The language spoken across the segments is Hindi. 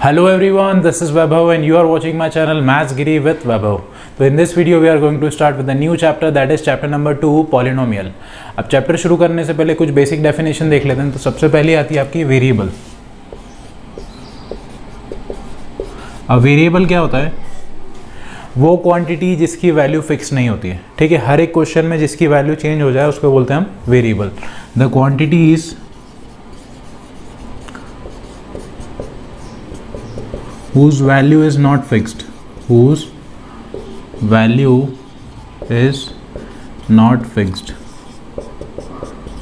Hello everyone, this is Vaibhav and you are watching my channel Maths Giri with Vaibhav. So in this video we are going to start with a new chapter, that is chapter number 2 polynomial. अब चैप्टर शुरू करने से पहले कुछ बेसिक डेफिनेशन देख लेते हैं। तो सबसे पहले आती है आपकी वेरिएबल। अब वेरिएबल क्या होता है? वो क्वांटिटी जिसकी वैल्यू फिक्स नहीं होती है। ठीक है, हर एक क्वेश्चन में जिसकी वैल्यू चेंज हो जाए उसको बोलते हैं हम variable. The quantity is whose value is not fixed, whose value is not fixed।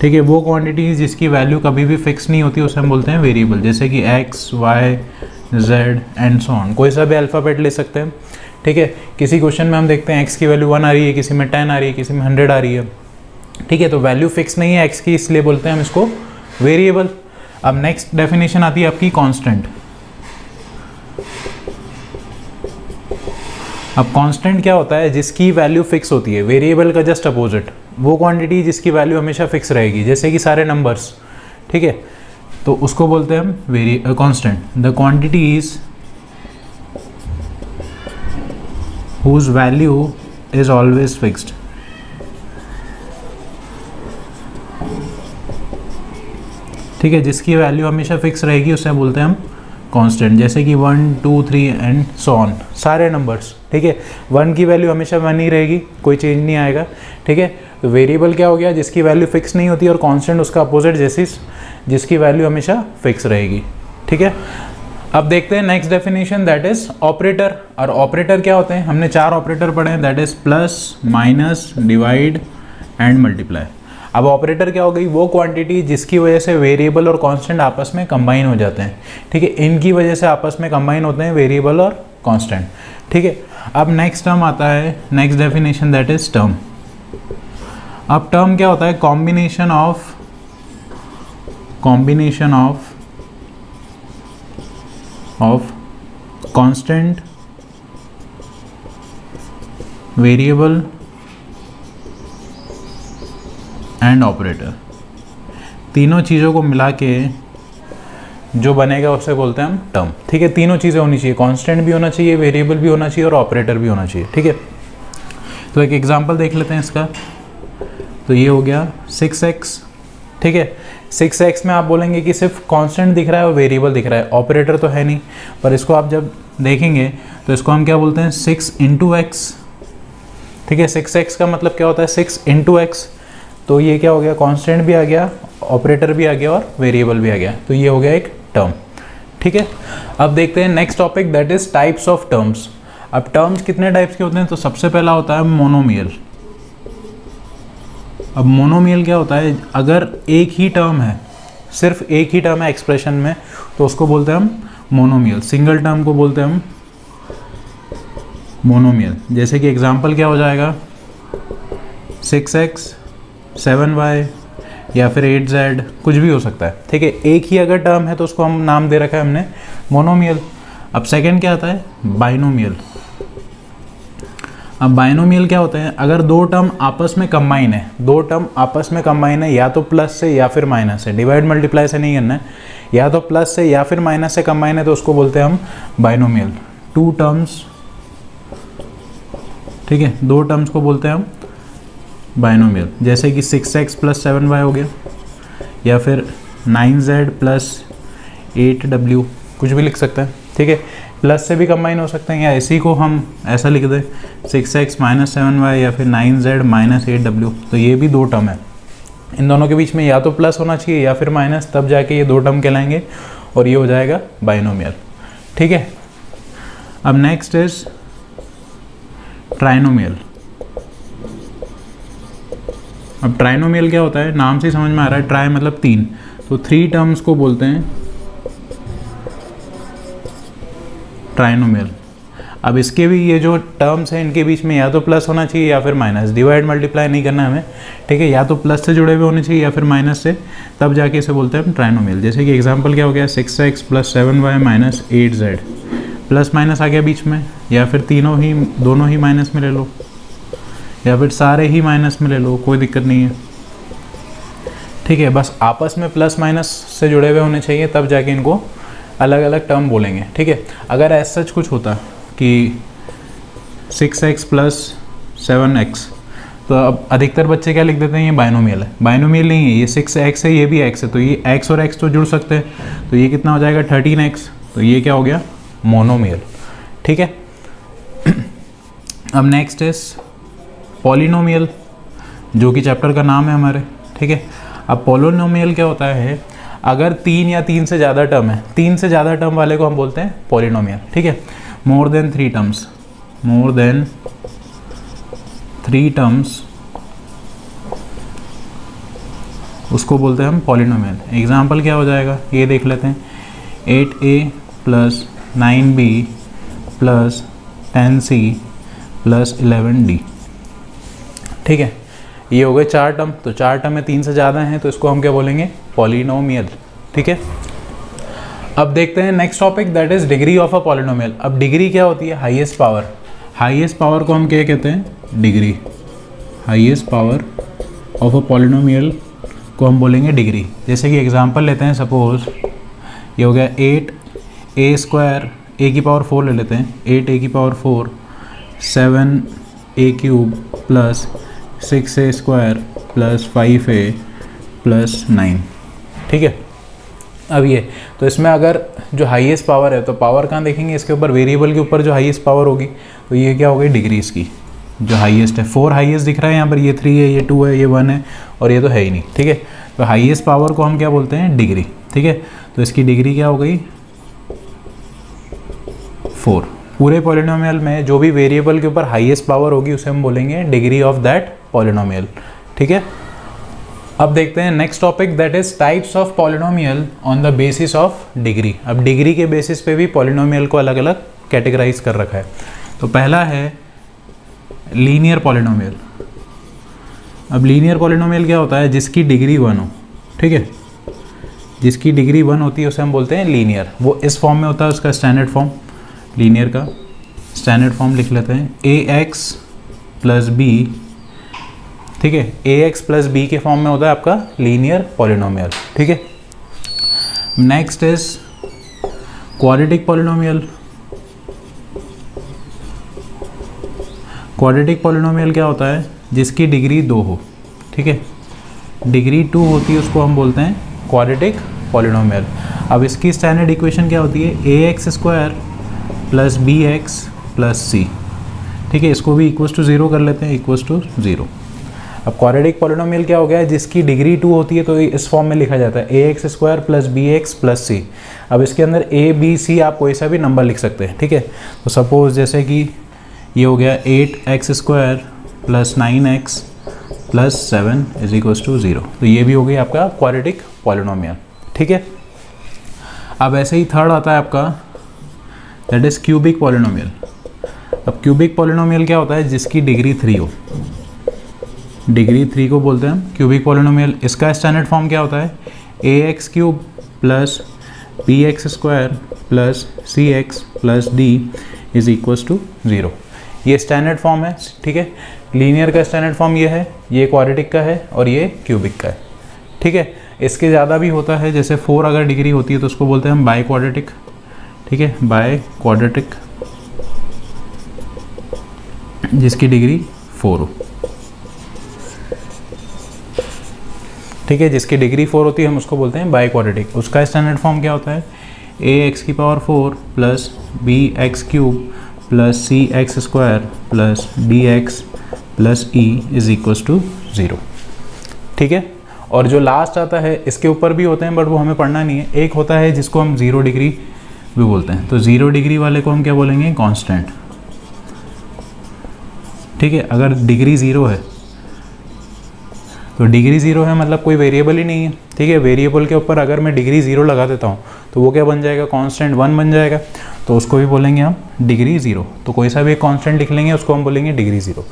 ठीक है, वो क्वांटिटी जिसकी वैल्यू कभी भी फिक्स नहीं होती उसे हम बोलते हैं वेरिएबल। जैसे कि x, y, z and so on, कोई सा भी अल्फ़ाबेट ले सकते हैं। ठीक है, किसी क्वेश्चन में हम देखते हैं x की वैल्यू 1 आ रही है, किसी में 10 आ रही है, किसी में 100 आ रही है। ठीक है, तो वैल्यू फिक्स नहीं है x की, इसलिए बोलते हैं हम इसको वेरिएबल। अब नेक्स्ट डेफिनेशन आती है आपकी कांस्टेंट। अब कांस्टेंट क्या होता है? जिसकी वैल्यू फिक्स होती है, वेरिएबल का जस्ट अपोजिट। वो क्वांटिटी जिसकी वैल्यू हमेशा फिक्स रहेगी, जैसे कि सारे नंबर्स। ठीक है, तो उसको बोलते हैं हम constant. The quantity is whose value is always fixed. ठीक है, जिसकी वैल्यू हमेशा फिक्स रहेगी उसे बोलते हैं हम कांस्टेंट। जैसे कि 1, 2, 3 एंड सो ऑन, सारे नंबर्स। ठीक है, 1 की वैल्यू हमेशा 1 ही रहेगी, कोई चेंज नहीं आएगा। ठीक है, तो वेरिएबल क्या हो गया? जिसकी वैल्यू फिक्स नहीं होती, और कांस्टेंट उसका अपोजिट, जैसे जिसकी वैल्यू हमेशा फिक्स रहेगी। ठीक है, अब देखते हैं next definition, that is operator. और ऑपरेटर क्या होते हैं? हमने 4 ऑपरेटर पढ़े हैं, that is plus, minus, divide and multiply. अब ऑपरेटर क्या हो गई? वो क्वांटिटी जिसकी वजह से वेरिएबल और कांस्टेंट आपस में कंबाइन हो जाते हैं। ठीक है, इनकी वजह से आपस में कंबाइन होते हैं वेरिएबल और कांस्टेंट। ठीक है, अब नेक्स्ट टर्म आता है, next definition, that is term. अब टर्म क्या होता है? Combination of constant, variable and operator. तीनों चीज़ों को मिला के जो बनेगा उसे बोलते हैं हम टर्म। ठीक है, तीनों चीज़ें होनी चाहिए, कांस्टेंट भी होना चाहिए, वेरिएबल भी होना चाहिए और ऑपरेटर भी होना चाहिए। ठीक है, तो एक एग्जांपल देख लेते हैं इसका। तो ये हो गया 6x। ठीक है, 6x में आप बोलेंगे कि सिर्फ कांस्टेंट दिख रहा है और वेरिएबल दिख रहा है, ऑपरेटर तो है नहीं। पर इसको आप जब देखेंगे तो इसको हम क्या बोलते हैं? 6 इंटू एक्स। ठीक है, 6x का मतलब क्या होता है? 6 इंटू एक्स। तो ये क्या हो गया? कांस्टेंट भी आ गया, ऑपरेटर भी आ गया और वेरिएबल भी आ गया। तो ये हो गया एक टर्म। ठीक है, अब देखते हैं next topic, that is types of terms. अब टर्म्स कितने टाइप्स के होते हैं? तो सबसे पहला होता है मोनोमियल। अब मोनोमियल क्या होता है? अगर एक ही टर्म है, सिर्फ एक ही टर्म है एक्सप्रेशन में, तो उसको बोलते हैं हम मोनोमियल। सिंगल टर्म को बोलते हैं हम मोनोमियल। जैसे कि एग्जांपल क्या हो जाएगा? 6x, 7y या फिर 8z, कुछ भी हो सकता है। ठीक है, एक ही अगर टर्म है तो उसको हम नाम दे रखा है हमने मोनोमियल। अब सेकंड क्या आता है? बाइनोमियल। अब बाइनोमियल क्या होता है? अगर दो टर्म आपस में कंबाइन है, दो टर्म आपस में कंबाइन है, या तो प्लस से या फिर माइनस से, डिवाइड मल्टीप्लाई से नहीं करना है, या तो प्लस से या फिर माइनस से कंबाइन है, तो उसको बोलते हैं हम बाइनोमियल। 2 टर्म्स, ठीक है, 2 टर्म्स को बोलते हैं हम बाइनोमियल। जैसे कि 6x प्लस 7y हो गया, या फिर 9z प्लस 8w, कुछ भी लिख सकते हैं। ठीक है, प्लस से भी कंबाइन हो सकते हैं, या इसी को हम ऐसा लिख दें 6x माइनस 7y या फिर 9z माइनस 8w। तो ये भी 2 टर्म है, इन दोनों के बीच में या तो प्लस होना चाहिए या फिर माइनस, तब जाके ये 2 टर्म कहलाएंगे और ये हो जाएगा बाइनोमियल। ठीक है, अब नेक्स्ट इज ट्राइनोमियल। अब ट्राइनोमियल क्या होता है? नाम से समझ में आ रहा है, ट्राई मतलब 3, तो 3 टर्म्स को बोलते हैं ट्राइनोमियल। अब इसके भी ये जो टर्म्स हैं इनके बीच में या तो प्लस होना चाहिए या फिर माइनस, डिवाइड मल्टीप्लाई नहीं करना हमें। ठीक है, या तो प्लस से जुड़े हुए होने चाहिए या फिर माइनस से, तब जाके इसे बोलते हैं हम ट्राइनोमियल। जैसे कि एग्जांपल क्या हो गया? 6x plus 7y minus 8z, plus minus आ गया बीच में, या फिर दोनों ही माइनस में ले लो, या फिर सारे ही माइनस में ले लो, कोई दिक्कत नहीं है। ठीक है, बस आपस में प्लस माइनस से जुड़े हुए होने चाहिए, तब जाके इनको अलग अलग टर्म बोलेंगे, ठीक है। अगर ऐसा सच कुछ होता कि 6x प्लस 7x, तो अब अधिकतर बच्चे क्या लिख देते हैं, ये बाइनोमियल है। बाइनोमियल नहीं है, ये 6x है, ये भी x है, तो ये x और x तो जुड़ सकते हैं, तो ये कितना हो जाएगा 13x, तो ये क्या हो गया मोनोमियल, ठीक है। अब नेक्स्ट इज पॉलिनोमियल, जो कि चैप्टर का नाम है हमारे, ठीक है। अब पॉलिनोमियल क्या होता है, अगर 3 या 3 से ज़्यादा टर्म है, 3 से ज़्यादा टर्म वाले को हम बोलते हैं पॉलिनोमियल, ठीक है। More than 3 terms, more than 3 terms, उसको बोलते हैं हम पॉलिनोमियल। एग्जाम्पल क्या हो जाएगा, ये देख लेते हैं, 8a plus 9b plus 10c plus 11d, ठीक है। ये हो गए 4 टर्म, तो 4 टर्म में 3 से ज़्यादा हैं, तो इसको हम क्या बोलेंगे पॉलिनोमियल, ठीक है। अब देखते हैं next topic, that is degree of a polynomial. अब डिग्री क्या होती है, हाईएस्ट पावर। हाईएस्ट पावर को हम क्या कहते हैं, degree. Highest power of a polynomial को हम बोलेंगे डिग्री। जैसे कि एग्जांपल लेते हैं, सपोज ये हो गया 8a स्क्वायर, a की पावर 4 ले लेते हैं, 8a की power 4, 7a cube plus 6a square plus 5a plus 9, ठीक है। अब ये तो इसमें अगर जो हाईएस्ट पावर है, तो पावर कहाँ देखेंगे, इसके ऊपर वेरिएबल के ऊपर जो हाईएस्ट पावर होगी, तो ये क्या हो गई डिग्री इसकी, जो हाईएस्ट है। 4 हाईएस्ट दिख रहा है यहाँ पर, ये 3 है, ये 2 है, ये 1 है, और ये तो है ही नहीं, ठीक है। तो हाईएस्ट पावर को हम क्या बोलते हैं, डिग्री, ठीक है। तो इसकी डिग्री क्या हो गई 4। पूरे पॉलिनोमियल में जो भी वेरिएबल के ऊपर हाईएस्ट पावर होगी उसे हम बोलेंगे डिग्री ऑफ दैट पॉलिनोमियल, ठीक है। अब देखते हैं next topic, that is types of polynomial on the basis of degree. अब डिग्री के बेसिस पे भी पॉलिनोमियल को अलग अलग कैटेगराइज कर रखा है। तो पहला है लीनियर पॉलिनोमियल। अब लीनियर पॉलिनोमियल क्या होता है, जिसकी डिग्री 1 हो, ठीक है। जिसकी डिग्री 1 होती है उसे हम बोलते हैं लीनियर। वो इस फॉर्म में होता है, उसका स्टैंडर्ड फॉर्म, लीनियर का स्टैंडर्ड फॉर्म लिख लेते हैं, ax प्लस b, ठीक है। ax प्लस b के फॉर्म में होता है आपका लीनियर पॉलिनोमियल, ठीक है। Next is quadratic polynomial. Quadratic polynomial क्या होता है, जिसकी डिग्री 2 हो, ठीक है। डिग्री 2 होती है, उसको हम बोलते हैं क्वाड्रेटिक पॉलिनोमियल। अब इसकी स्टैंडर्ड इक्वेशन क्या होती है, ax square plus bx plus c, ठीक है। इसको भी इक्वल्स टू 0 कर लेते हैं, इक्वल्स टू 0। अब क्वाड्रेटिक पॉलिनोमियल क्या हो गया है, जिसकी डिग्री 2 होती है, तो इस फॉर्म में लिखा जाता है ax square plus bx plus c। अब इसके अंदर a b c आप कोई सा भी नंबर लिख सकते हैं, ठीक है। तो सपोज जैसे कि ये हो गया 8x square plus 9x plus 7 is equals to 0। तो ये भी हो गई आपका क्वाड्रेटिक पॉलिनोमियल, ठीक है। अब ऐसे ही थर्ड आता है आपका, दैट इज क्यूबिक पॉलिनोमियल। अब क्यूबिक पॉलिनोमियल क्या होता है, जिसकी डिग्री 3 हो। डिग्री 3 को बोलते हैं हम क्यूबिक पॉलिनोमियल। इसका स्टैंडर्ड फॉर्म क्या होता है, ax cube plus bx square plus cx plus d is equals to 0। ये स्टैंडर्ड फॉर्म है, ठीक है। लीनियर का स्टैंडर्ड फॉर्म ये है, ये क्वाड्रेटिक का है, और ये क्यूबिक का है, ठीक है। इसके ज़्यादा भी होता है, जैसे 4 अगर डिग्री होती है तो उसको बोलते हैं हम बाई क्वाड्रेटिक, ठीक है। बाय क्वाड्रेटिक, जिसकी डिग्री 4 हो, ठीक है। जिसकी डिग्री 4 होती है हम उसको बोलते हैं बाय क्वाड्रेटिक। उसका स्टैंडर्ड फॉर्म क्या होता है, ax की power 4 plus bx cube plus cx square plus dx plus e is equals to 0, ठीक है। और जो लास्ट आता है, इसके ऊपर भी होते हैं बट वो हमें पढ़ना नहीं है। एक होता है जिसको हम 0 डिग्री भी बोलते हैं, तो 0 डिग्री वाले को हम क्या बोलेंगे, कांस्टेंट, ठीक है। अगर डिग्री 0 है, तो डिग्री 0 है मतलब कोई वेरिएबल ही नहीं है, ठीक है। वेरिएबल के ऊपर अगर मैं डिग्री 0 लगा देता हूँ तो वो क्या बन जाएगा, कांस्टेंट 1 बन जाएगा, तो उसको भी बोलेंगे हम डिग्री 0। तो कोई सा भी एक कांस्टेंट लिख लेंगे, उसको हम बोलेंगे डिग्री 0।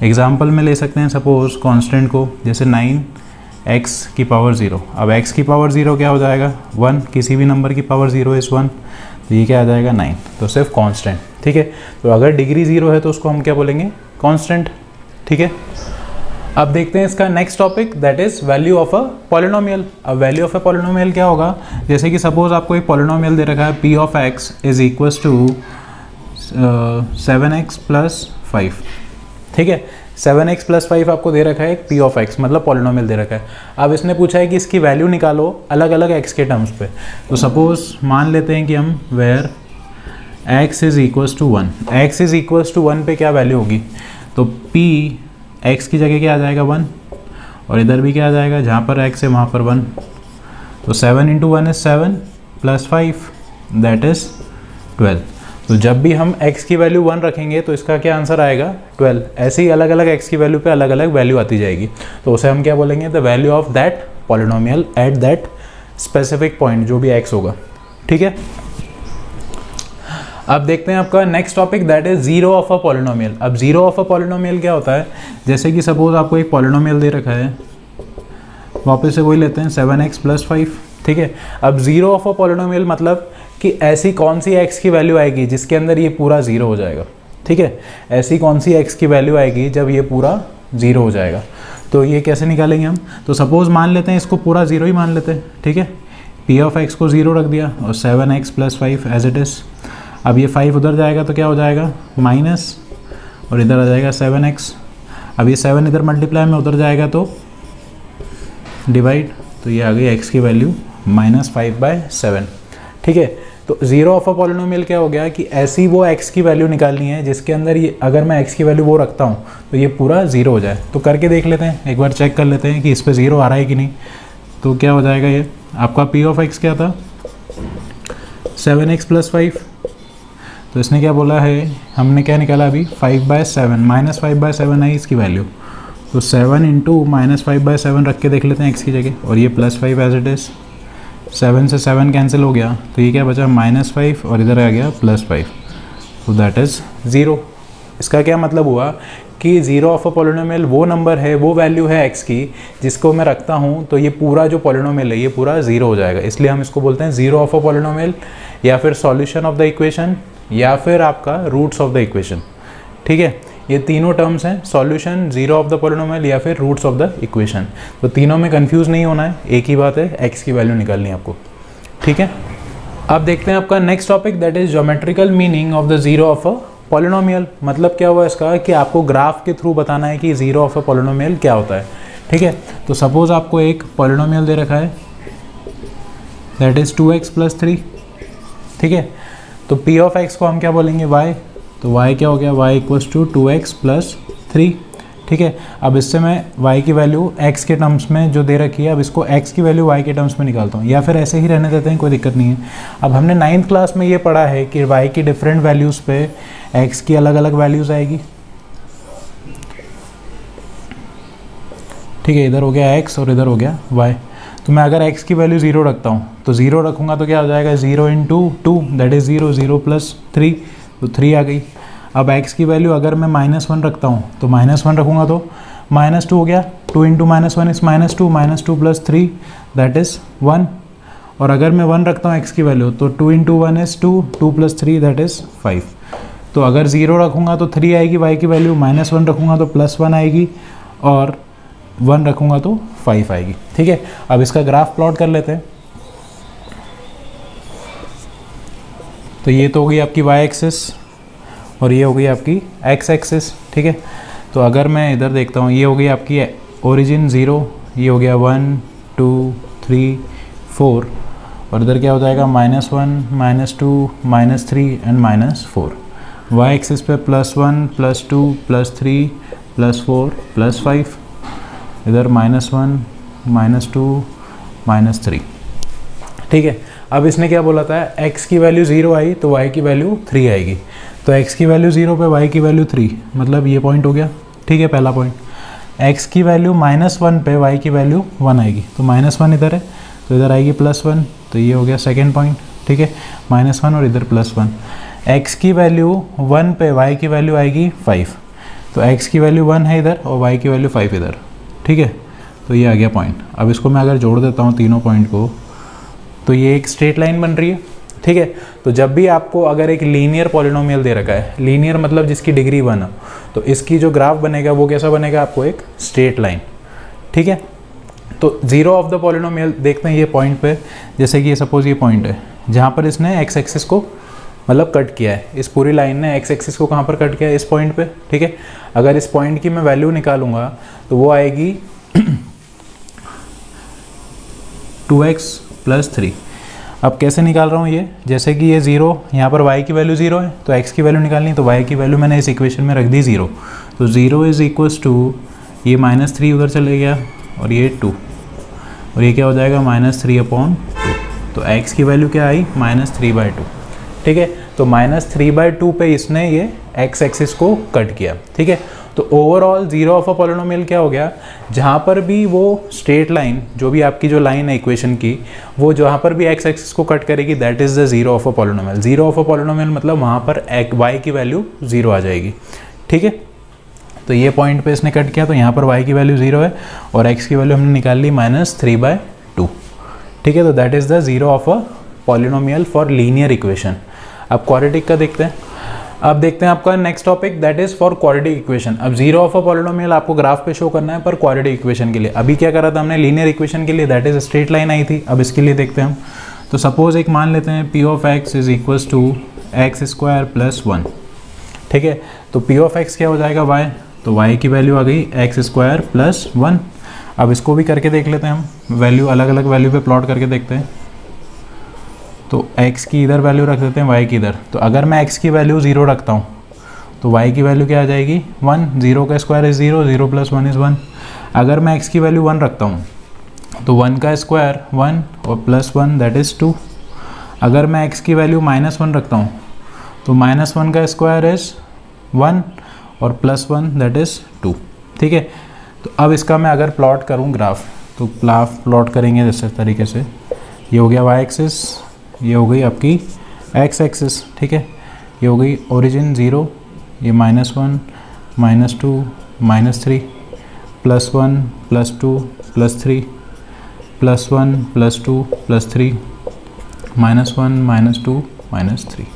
एग्जाम्पल में ले सकते हैं, सपोज कांस्टेंट को, जैसे 9x की पावर 0। अब x की पावर 0 क्या हो जाएगा, 1। किसी भी नंबर की पावर 0 इज़ 1, तो ये क्या आ जाएगा 9। तो सिर्फ कांस्टेंट, ठीक है। तो अगर डिग्री 0 है तो उसको हम क्या बोलेंगे, कांस्टेंट, ठीक है। अब देखते हैं इसका next topic, that is value of a polynomial. अब वैल्यू ऑफ अ पॉलिनोमियल क्या होगा, जैसे कि सपोज आपको एक पॉलिनोमियल दे रखा है p of x is equals to 7x plus 5, ठीक है। 7x प्लस 5 आपको दे रखा है एक p ऑफ x, मतलब पॉलिनोमियल दे रखा है। अब इसने पूछा है कि इसकी वैल्यू निकालो अलग अलग x के टर्म्स पे। तो सपोज मान लेते हैं कि हम where x is equals to 1, x is equals to 1 पे क्या वैल्यू होगी, तो p x की जगह क्या आ जाएगा 1, और इधर भी क्या आ जाएगा, जहाँ पर x है वहाँ पर 1। तो 7 into 1 is 7 plus 5 that is 12। तो जब भी हम x की वैल्यू 1 रखेंगे तो इसका क्या आंसर आएगा 12। ऐसे ही अलग अलग x की वैल्यू पे अलग अलग वैल्यू आती जाएगी, तो उसे हम क्या बोलेंगे, the value of that polynomial at that specific point, जो भी x होगा, ठीक है। अब देखते हैं आपका next topic, that is zero of a polynomial. अब जीरो ऑफ अ पॉलिनोमियल क्या होता है, जैसे कि सपोज आपको एक पॉलिनोमियल दे रखा है, वापस से वही लेते हैं 7x प्लस 5, ठीक है। अब जीरो ऑफ अ पॉलिनोमियल मतलब कि ऐसी कौन सी x की वैल्यू आएगी जिसके अंदर ये पूरा जीरो हो जाएगा, ठीक है। ऐसी कौन सी x की वैल्यू आएगी जब ये पूरा जीरो हो जाएगा। तो ये कैसे निकालेंगे हम, तो सपोज मान लेते हैं इसको पूरा जीरो ही मान लेते हैं, ठीक है। p ऑफ x को जीरो रख दिया और 7x plus 5 as it is. अब ये 5 उधर जाएगा तो क्या हो जाएगा माइनस, और इधर आ जाएगा 7x। अब ये 7 इधर मल्टीप्लाई में उधर जाएगा तो डिवाइड, तो ये आ गई x की वैल्यू -5/7, ठीक है। तो जीरो ऑफ अ पॉलिनोमियल क्या हो गया कि ऐसी वो x की वैल्यू निकालनी है जिसके अंदर ये, अगर मैं x की वैल्यू वो रखता हूँ तो ये पूरा जीरो हो जाए। तो करके देख लेते हैं, एक बार चेक कर लेते हैं कि इस पर जीरो आ रहा है कि नहीं। तो क्या हो जाएगा, ये आपका p ऑफ x क्या था 7x प्लस 5, तो इसने क्या बोला है, हमने क्या निकाला अभी 5/7, -5/7 आई इसकी वैल्यू। तो 7 इंटू -5/7 रख के देख लेते हैं x की जगह, और ये +5 एज इट इज़। 7 से 7 कैंसिल हो गया, तो ये क्या बचा -5, और इधर आ गया +5, तो दैट इज़ ज़ीरो। इसका क्या मतलब हुआ कि जीरो ऑफ अ पॉलिनोमियल वो नंबर है, वो वैल्यू है x की जिसको मैं रखता हूँ तो ये पूरा जो पॉलिनोमियल है ये पूरा ज़ीरो हो जाएगा। इसलिए हम इसको बोलते हैं जीरो ऑफ अ पॉलिनोमियल, या फिर सॉल्यूशन ऑफ द इक्वेशन, या फिर आपका रूट्स ऑफ द इक्वेशन, ठीक है। ये तीनों टर्म्स हैं, solution, zero of the polynomial या फिर रूट्स ऑफ द इक्वेशन। तो तीनों में कंफ्यूज नहीं होना है, एक ही बात है, x की वैल्यू निकालनी है आपको, ठीक है। अब देखते हैं आपका next topic, that is geometrical meaning of the zero of a polynomial. मतलब क्या हुआ इसका कि आपको ग्राफ के थ्रू बताना है कि जीरो ऑफ अ पॉलिनोमियल क्या होता है, ठीक है। तो सपोज आपको एक पॉलिनोमियल दे रखा है दैट इज 2x प्लस 3, ठीक है। तो p ऑफ x को हम क्या बोलेंगे y, तो y क्या हो गया, y equals to 2x plus 3, ठीक है। अब इससे मैं y की वैल्यू x के टर्म्स में जो दे रखी है, अब इसको x की वैल्यू y के टर्म्स में निकालता हूँ, या फिर ऐसे ही रहने देते हैं, कोई दिक्कत नहीं है। अब हमने 9th क्लास में ये पढ़ा है कि y की डिफरेंट वैल्यूज़ पे x की अलग अलग वैल्यूज़ आएगी, ठीक है। इधर हो गया x और इधर हो गया y। तो मैं अगर x की वैल्यू 0 रखता हूँ तो 0 रखूँगा तो क्या हो जाएगा 0 इंटू 2 दैट इज़ 0, 0 प्लस 3, तो 3 आ गई। अब x की वैल्यू अगर मैं -1 रखता हूँ तो -1 रखूँगा तो -2 हो गया, 2 into -1 is -2 plus 3 that is 1। और अगर मैं 1 रखता हूँ x की वैल्यू तो 2 into 1 is 2, 2 plus 3 that is 5। तो अगर 0 रखूँगा तो 3 आएगी y की वैल्यू, -1 रखूँगा तो +1 आएगी, और 1 रखूँगा तो 5 आएगी, ठीक है। अब इसका ग्राफ प्लॉट कर लेते हैं। तो ये तो हो गई आपकी y एक्सिस और ये हो गई आपकी x एक्सिस, ठीक है। तो अगर मैं इधर देखता हूँ, ये हो गई आपकी ओरिजिन 0, ये हो गया 1 2 3 4, और इधर क्या हो जाएगा -1 -2 -3 एंड -4। y एक्सिस पे +1 +2 +3 +4 +5, इधर -1 -2 -3, ठीक है। अब इसने क्या बोला था, x की वैल्यू 0 आई तो y की वैल्यू 3 आएगी। तो x की वैल्यू 0 पे y की वैल्यू 3, मतलब ये पॉइंट हो गया, ठीक है, पहला पॉइंट। x की वैल्यू -1 पे y की वैल्यू 1 आएगी, तो -1 इधर है तो इधर आएगी +1, तो ये हो गया सेकेंड पॉइंट, ठीक है, -1 और इधर +1। x की वैल्यू 1 पे y की वैल्यू आएगी 5, तो x की वैल्यू 1 है इधर और y की वैल्यू 5 इधर, ठीक है। तो ये आ गया पॉइंट। अब इसको मैं अगर जोड़ देता हूँ तीनों पॉइंट को, तो ये एक स्ट्रेट लाइन बन रही है। ठीक है। तो जब भी आपको अगर एक लीनियर पॉलिनोमियल दे रखा है, लीनियर मतलब जिसकी डिग्री 1 हो, तो इसकी जो ग्राफ बनेगा वो कैसा बनेगा, आपको एक स्ट्रेट लाइन, ठीक है। तो जीरो ऑफ द पॉलिनोमियल देखते हैं ये पॉइंट पे, जैसे कि ये सपोज ये पॉइंट है जहाँ पर इसने एक्स एक्सिस को मतलब कट किया है, इस पूरी लाइन ने एक्स एक्सिस को कहाँ पर कट किया है, इस पॉइंट पे, ठीक है। अगर इस पॉइंट की मैं वैल्यू निकालूंगा तो वो आएगी 2x + 3। अब कैसे निकाल रहा हूँ ये, जैसे कि ये 0, यहाँ पर y की वैल्यू 0 है तो x की वैल्यू निकालनी है, तो y की वैल्यू मैंने इस इक्वेशन में रख दी 0। तो 0 = ये -3 उधर चले गया और ये 2, और ये क्या हो जाएगा -3/2। तो x की वैल्यू क्या आई, -3/2, ठीक है। तो -3/2 पे इसने ये x एक्सिस को कट किया, ठीक है। तो overall zero of a polynomial क्या हो गया, जहाँ पर भी वो स्ट्रेट लाइन, जो भी आपकी जो लाइन है इक्वेशन की, वो जहाँ पर भी x एक्सिस को कट करेगी that is the zero of a polynomial. Zero of a polynomial मतलब वहाँ पर y की वैल्यू 0 आ जाएगी, ठीक है। तो ये पॉइंट पे इसने कट किया तो यहाँ पर y की वैल्यू 0 है और x की वैल्यू हमने निकाल ली -3/2, ठीक है। तो that is the zero of a polynomial for linear equation. अब क्वाड्रेटिक का देखते हैं। अब देखते हैं आपका next topic that is for quadratic equation. अब जीरो ऑफ अ पॉलिनोमियल आपको ग्राफ पे शो करना है पर क्वाड्रेटिक इक्वेशन के लिए। अभी क्या करा था हमने, लीनियर इक्वेशन के लिए दैट इज स्ट्रेट लाइन आई थी। अब इसके लिए देखते हैं हम। तो सपोज एक मान लेते हैं p of x = x² + 1, ठीक है। तो p of x क्या हो जाएगा, y, तो y की वैल्यू आ गई x² + 1। अब इसको भी करके देख लेते हैं हम, वैल्यू अलग अलग वैल्यू पे प्लॉट करके देखते हैं। तो x की इधर वैल्यू रख देते हैं, y की इधर। तो अगर मैं x की वैल्यू 0 रखता हूँ तो y की वैल्यू क्या आ जाएगी 1, 0 का स्क्वायर इज़ 0, 0 + 1 इज़ 1। अगर मैं x की वैल्यू 1 रखता हूँ तो 1 का स्क्वायर 1 और +1 दैट इज़ 2। अगर मैं x की वैल्यू -1 रखता हूँ तो -1 का स्क्वायर इज़ 1 और +1 दैट इज़ 2, ठीक है। तो अब इसका मैं अगर प्लॉट करूँ ग्राफ, तो ग्राफ प्लॉट करेंगे जैसे तरीके से, ये हो गया y एक्सिस, ये हो गई आपकी x एक्सिस, ठीक है। ये हो गई ओरिजिन 0, ये -1 -2 -3 +1 +2 +3 +1 +2 +3 -1 -2 -3,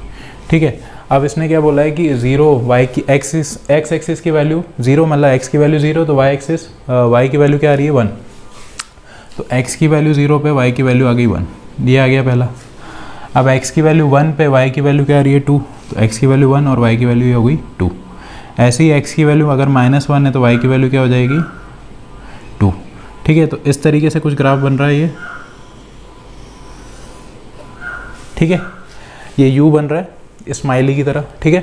ठीक है। अब इसने क्या बोला है कि 0 y की x एक्सिस की वैल्यू 0 मतलब x की वैल्यू 0, तो y की वैल्यू क्या आ रही है 1। तो x की वैल्यू 0 पे y की वैल्यू आ गई 1, ये आ गया पहला। अब x की वैल्यू 1 पे y की वैल्यू क्या आ रही है 2, तो x की वैल्यू 1 और y की वैल्यू हो गई 2। ऐसे ही x की वैल्यू अगर -1 है तो y की वैल्यू क्या हो जाएगी 2, ठीक है। तो इस तरीके से कुछ ग्राफ बन रहा है ये, ठीक है। ये u बन रहा है स्माइली की तरह, ठीक है।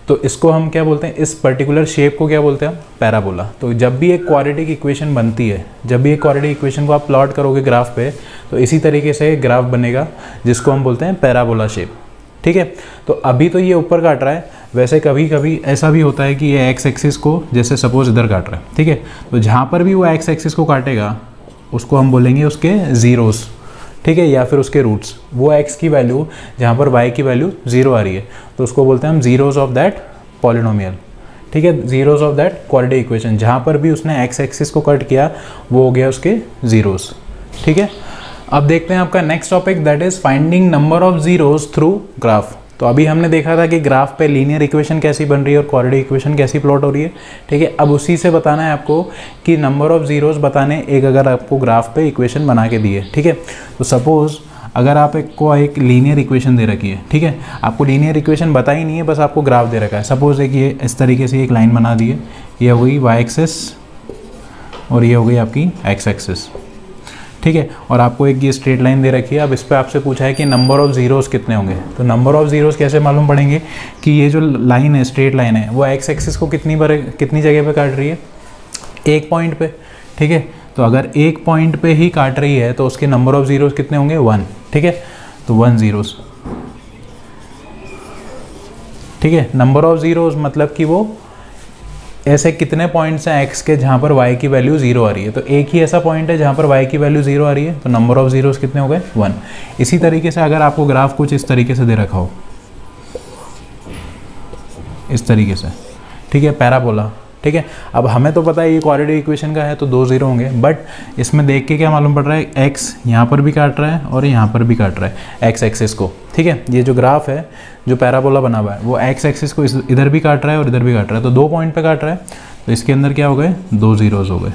तो इसको हम क्या बोलते हैं, इस पर्टिकुलर शेप को क्या बोलते हैं हम, पैराबोला। तो जब भी एक क्वाड्रेटिक इक्वेशन बनती है, जब भी एक क्वाड्रेटिक इक्वेशन को आप प्लॉट करोगे ग्राफ पे, तो इसी तरीके से ग्राफ बनेगा जिसको हम बोलते हैं पैराबोला शेप, ठीक है। तो अभी तो ये ऊपर काट रहा है, वैसे कभी कभी ऐसा भी होता है कि ये एक्स एक्सिस को जैसे सपोज इधर काट रहा है, ठीक है। तो जहाँ पर भी वो एक्स एक्सिस को काटेगा उसको हम बोलेंगे उसके ज़ीरोज़, ठीक है, या फिर उसके रूट्स। वो x की वैल्यू जहाँ पर y की वैल्यू 0 आ रही है तो उसको बोलते हैं हम जीरोज़ ऑफ दैट पॉलिनोमियल, ठीक है, zeros of that quadratic equation. जहाँ पर भी उसने x एक्सिस को कट किया वो हो गया उसके जीरोज़, ठीक है। अब देखते हैं आपका next topic that is finding number of zeros through graph. तो अभी हमने देखा था कि ग्राफ पे लीनियर इक्वेशन कैसी बन रही है और क्वाड्रेटिक इक्वेशन कैसी प्लॉट हो रही है, ठीक है। अब उसी से बताना है आपको कि नंबर ऑफ जीरोज़ बताने एक अगर आपको ग्राफ पे इक्वेशन बना के दी है, ठीक है। तो सपोज़ अगर आप एक लीनियर इक्वेशन दे रखी है, ठीक है, आपको लीनियर इक्वेशन बताई नहीं है, बस आपको ग्राफ दे रखा है। सपोज़ एक ये इस तरीके से एक लाइन बना दी है, ये हो गई y एक्सिस और ये हो गई आपकी x एक्सिस, ठीक है। और आपको एक ये स्ट्रेट लाइन दे रखी है। अब इस पर आपसे पूछा है कि नंबर ऑफ जीरोज़ कितने होंगे। तो नंबर ऑफ जीरोज़ कैसे मालूम पड़ेंगे कि ये जो लाइन है, स्ट्रेट लाइन है, वो एक्स एक्सिस को कितनी जगह पे काट रही है, एक पॉइंट पे, ठीक है। तो अगर एक पॉइंट पे ही काट रही है तो उसके नंबर ऑफ जीरोज़ कितने होंगे 1, ठीक है। तो 1 जीरोज़, ठीक है। नंबर ऑफ जीरोज़ मतलब कि वो ऐसे कितने पॉइंट्स हैं x के जहाँ पर y की वैल्यू 0 आ रही है। तो एक ही ऐसा पॉइंट है जहाँ पर y की वैल्यू 0 आ रही है, तो नंबर ऑफ जीरोज़ कितने हो गए 1। इसी तरीके से अगर आपको ग्राफ कुछ इस तरीके से दे रखा हो, इस तरीके से, ठीक है, पैराबोला, ठीक है। अब हमें तो पता है ये क्वाड्रेटिक इक्वेशन का है तो 2 0 होंगे, बट इसमें देख के क्या मालूम पड़ रहा है, एक्स यहाँ पर भी काट रहा है और यहाँ पर भी काट रहा है एक्स एक्सिस को, ठीक है। ये जो ग्राफ है जो पैराबोला बना हुआ है वो एक्स एक्सिस को इधर भी काट रहा है और इधर भी काट रहा है, तो 2 पॉइंट पे काट रहा है, तो इसके अंदर क्या हो गए, 2 ज़ीरोज़ हो गए,